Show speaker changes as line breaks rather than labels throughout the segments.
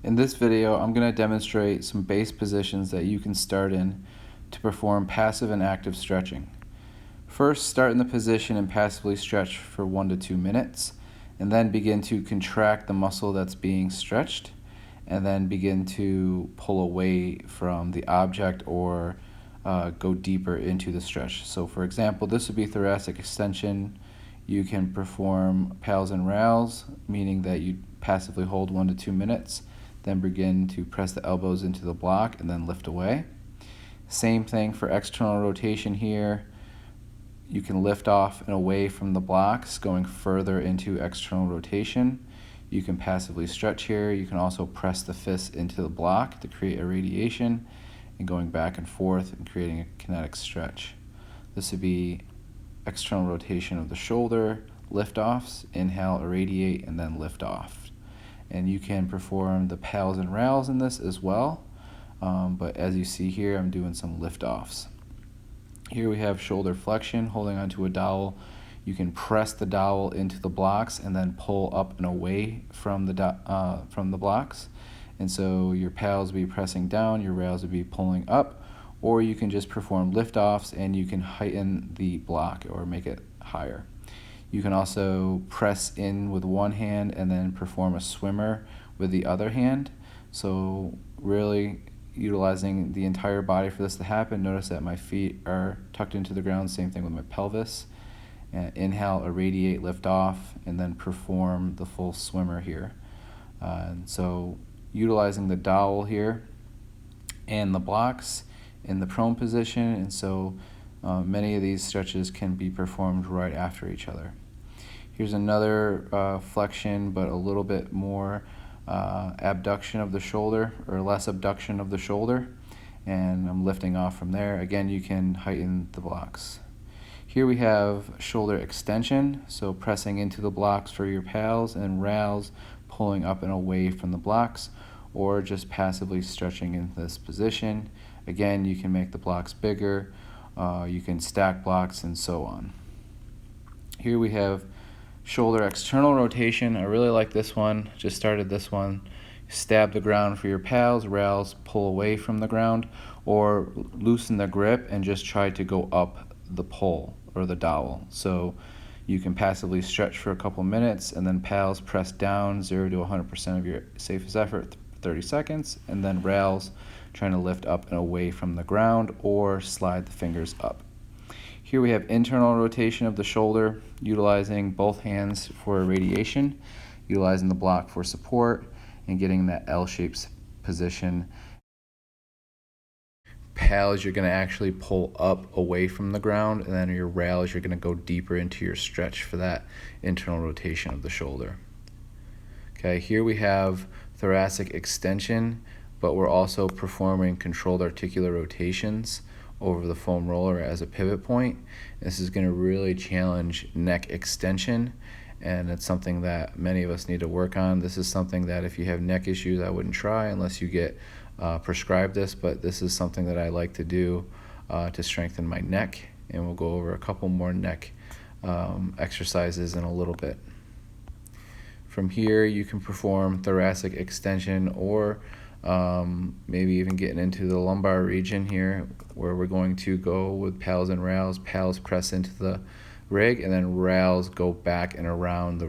In this video, I'm going to demonstrate some base positions that you can start in to perform passive and active stretching. First, start in the position and passively stretch for 1 to 2 minutes, and then begin to contract the muscle that's being stretched, and then begin to pull away from the object or go deeper into the stretch. So for example, this would be thoracic extension. You can perform PAILs and RALs, meaning that you passively hold 1 to 2 minutes, then begin to press the elbows into the block and then lift away. Same thing for external rotation here. You can lift off and away from the blocks, going further into external rotation. You can passively stretch here. You can also press the fist into the block to create irradiation and going back and forth and creating a kinetic stretch. This would be external rotation of the shoulder, lift-offs, inhale, irradiate, and then lift off. And you can perform the PAILs and RALs in this as well, but as you see here, I'm doing some lift-offs. Here we have shoulder flexion, holding onto a dowel. You can press the dowel into the blocks and then pull up and away from the blocks. And so your PAILs will be pressing down, your RALs will be pulling up, or you can just perform lift-offs and you can heighten the block or make it higher. You can also press in with one hand and then perform a swimmer with the other hand. So really utilizing the entire body for this to happen. Notice that my feet are tucked into the ground, same thing with my pelvis. Inhale, irradiate, lift off, and then perform the full swimmer here. And so utilizing the dowel here and the blocks in the prone position, and so many of these stretches can be performed right after each other. Here's another flexion, but a little bit more abduction of the shoulder, or less abduction of the shoulder, and I'm lifting off from there. Again, you can heighten the blocks. Here we have shoulder extension, so pressing into the blocks for your PAILs, and RALs pulling up and away from the blocks, or just passively stretching in this position. Again, you can make the blocks bigger, you can stack blocks, and so on. Here we have shoulder external rotation. I really like this one, just started this one. Stab the ground for your PAILs, RALs pull away from the ground, or loosen the grip and just try to go up the pole or the dowel. So you can passively stretch for a couple minutes, and then PAILs press down 0 to 100% of your safest effort for 30 seconds, and then RALs trying to lift up and away from the ground or slide the fingers up. Here we have internal rotation of the shoulder, utilizing both hands for irradiation, utilizing the block for support, and getting that L-shaped position. PAILs, you're going to actually pull up away from the ground, and then your RALs, you're going to go deeper into your stretch for that internal rotation of the shoulder. Okay, here we have thoracic extension, but we're also performing controlled articular rotations over the foam roller as a pivot point. This is going to really challenge neck extension, and it's something that many of us need to work on. This is something that if you have neck issues, I wouldn't try unless you get prescribed this, but this is something that I like to do to strengthen my neck, and we'll go over a couple more neck exercises in a little bit. From here, you can perform thoracic extension, or maybe even getting into the lumbar region here, where we're going to go with PAILs and RALs. PAILs press into the rig, and then RALs go back and around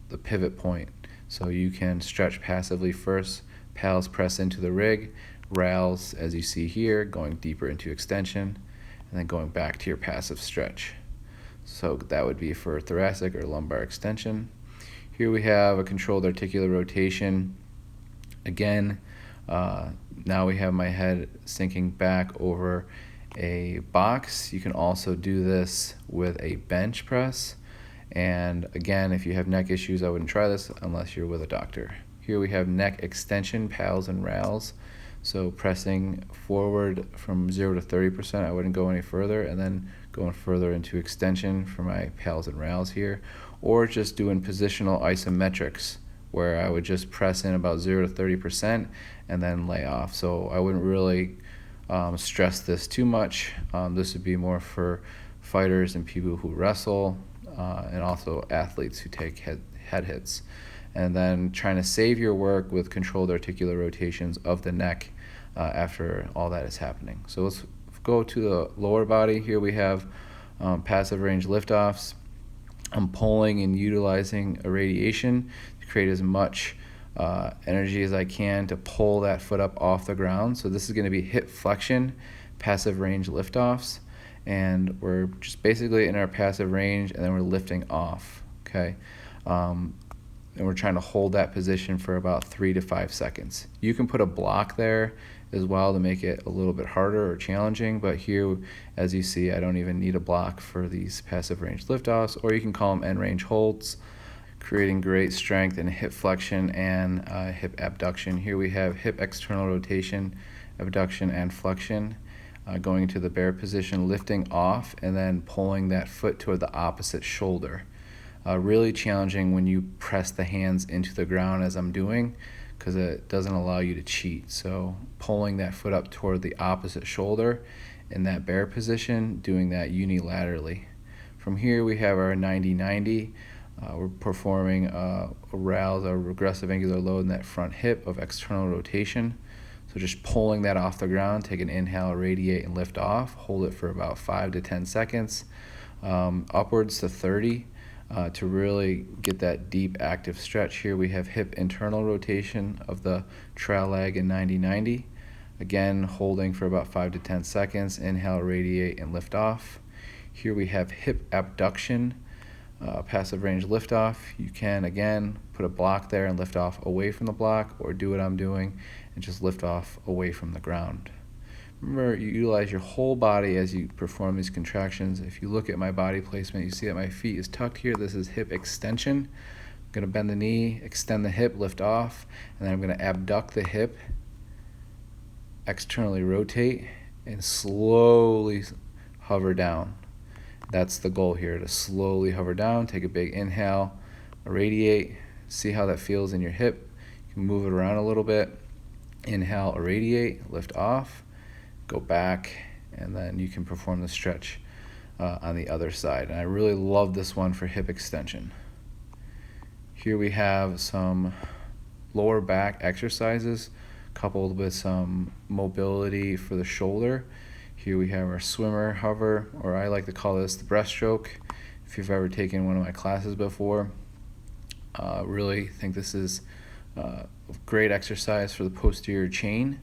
the pivot point. So you can stretch passively first, PAILs press into the rig, RALs, as you see here, going deeper into extension, and then going back to your passive stretch. So that would be for thoracic or lumbar extension. Here we have a controlled articular rotation. Again, now we have my head sinking back over a box. You can also do this with a bench press. And again, if you have neck issues, I wouldn't try this unless you're with a doctor. Here we have neck extension, PAILs and RALs. So pressing forward from 0 to 30%, I wouldn't go any further, and then going further into extension for my PAILs and RALs here, or just doing positional isometrics, where I would just press in about 0 to 30% and then lay off. So I wouldn't really stress this too much. This would be more for fighters and people who wrestle, and also athletes who take head hits. and then trying to save your work with controlled articular rotations of the neck after all that is happening. So let's go to the lower body. Here we have passive range liftoffs. I'm pulling and utilizing irradiation to create as much energy as I can to pull that foot up off the ground. So this is going to be hip flexion, passive range liftoffs, and we're just basically in our passive range, and then we're lifting off. Okay, and we're trying to hold that position for about 3 to 5 seconds. You can put a block there as well to make it a little bit harder or challenging, but here, as you see, I don't even need a block for these passive range liftoffs, or you can call them end range holds, creating great strength in hip flexion and hip abduction. Here we have hip external rotation, abduction, and flexion. Going to the bear position, lifting off, and then pulling that foot toward the opposite shoulder. Really challenging when you press the hands into the ground as I'm doing, because it doesn't allow you to cheat. So pulling that foot up toward the opposite shoulder in that bear position, doing that unilaterally. From here we have our 90-90. We're performing RALs, or regressive angular load, in that front hip of external rotation. So just pulling that off the ground, take an inhale, irradiate, and lift off. Hold it for about 5 to 10 seconds, upwards to 30, to really get that deep active stretch. Here we have hip internal rotation of the trail leg in 90-90. Again, holding for about 5 to 10 seconds, inhale, irradiate, and lift off. Here we have hip abduction, passive range liftoff. You can, again, put a block there and lift off away from the block, or do what I'm doing and just lift off away from the ground. Remember, you utilize your whole body as you perform these contractions. If you look at my body placement, you see that my feet is tucked here. This is hip extension. I'm going to bend the knee, extend the hip, lift off, and then I'm going to abduct the hip, externally rotate, and slowly hover down. That's the goal here, to slowly hover down. Take a big inhale, irradiate, see how that feels in your hip. You can move it around a little bit. Inhale, irradiate, lift off, go back, and then you can perform the stretch on the other side. And I really love this one for hip extension. Here we have some lower back exercises coupled with some mobility for the shoulder. Here we have our swimmer hover, or I like to call this the breaststroke. If you've ever taken one of my classes before, really think this is a great exercise for the posterior chain.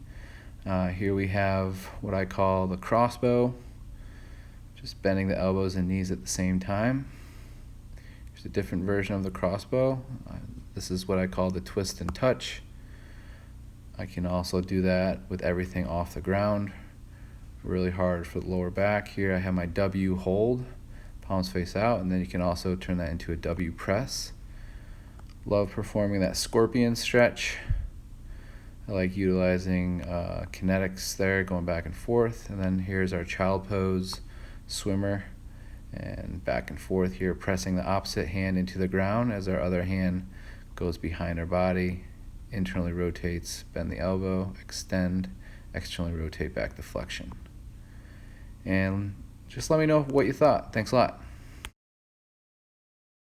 Here we have what I call the crossbow, just bending the elbows and knees at the same time. Here's a different version of the crossbow. This is what I call the twist and touch. I can also do that with everything off the ground. Really hard for the lower back. Here I have my W hold, palms face out, and then you can also turn that into a W press. Love performing that scorpion stretch. I like utilizing kinetics there, going back and forth. And then here's our child pose swimmer, and back and forth here, pressing the opposite hand into the ground as our other hand goes behind our body, internally rotates, bend the elbow, extend, externally rotate back to flexion. And just let me know what you thought. Thanks a lot.